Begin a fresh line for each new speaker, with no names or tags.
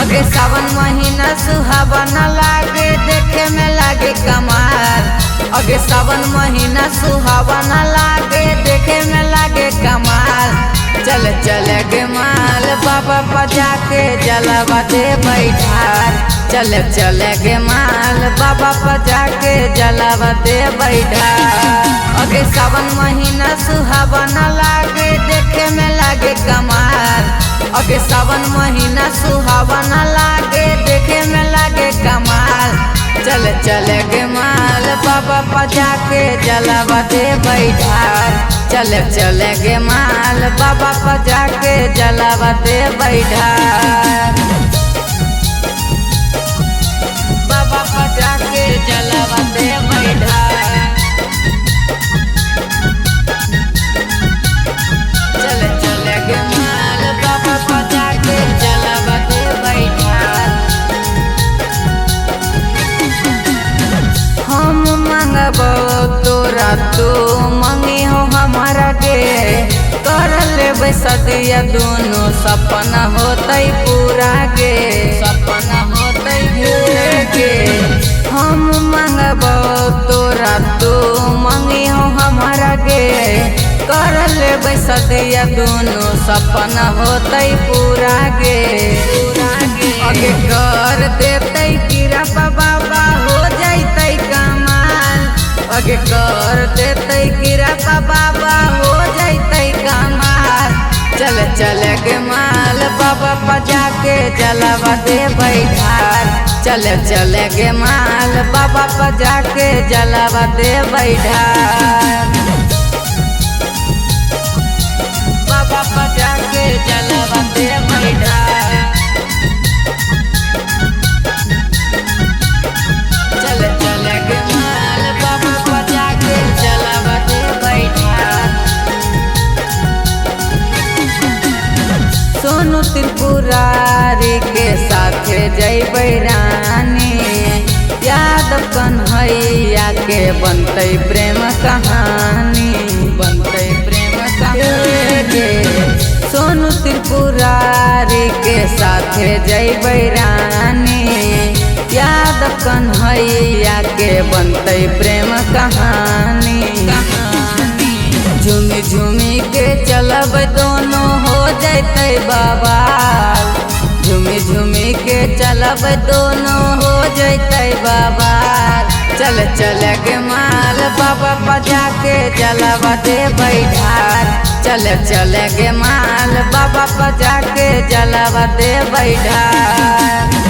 अगे सावन महीना सुहावन लागे देखे में लागे कमाल। अगे सावन महीना सुहावन लागे देखे में लागे कमाल। चल चले गे माल बाबा पजा के जलवा दे बैठार। चल चले गे माल बाबा पजा के जलवा दे बैठार। अगे सावन महीना सुहावन लागे देखे में लागे कमाल। अगे सावन महीना सुहावन लागे देखे में लागे कमाल। चल चले गे माल बाबा पजा के जलवा दे बैठार। चल चले गे माल बाबा पजा के जलवा दे बैठार। बाबा पजा के जलवा दे बैठार। चल चले गे माल बाबा पजा के जलवा दे बैठार। हम मंगबो तोरा तू मंगी हो हमारा गे। कर लेबै सदिया दोनों सपना होतै पूरा गे। सपना होतै पूरा गे। हम मंगबो तोरा तू मंगी हो हमारा गे। कर लेबै सदिया दोनों सपना होतै पूरा गे। अगे कर देतै कृपा बाबा हो जैतै कमाल। अगे कर देतै कृपा बाबा हो जैतै कमाल। चल चले गे माल बाबा पजा के जलवा दे बैठार। चल चले गे माल बाबा पजा के जलवा दे बैठार। बाबा पजा के जलवा दे बैठार। चल चले गे माल बाबा पजा के जलवा दे बैठार। सोनू त्रिपुरारी के साथे जैबै रानी। यादव कन्हैया के बनतै प्रेम कहानी। बनतै प्रेम कहानी। सोनू त्रिपुरारी के साथे जैबै रानी। यादव कन्हैया के बनतै प्रेम कहानी। झूमी झूमी के चलब दोनों हो जैतै बवाल। झूमी झूमी के चलब दोनों हो जैतै बवाल। चल चले गे माल बाबा पजा के जलवा दे बैठार। चल चले गे माल बाबा पजा के जलवा दे बैठार।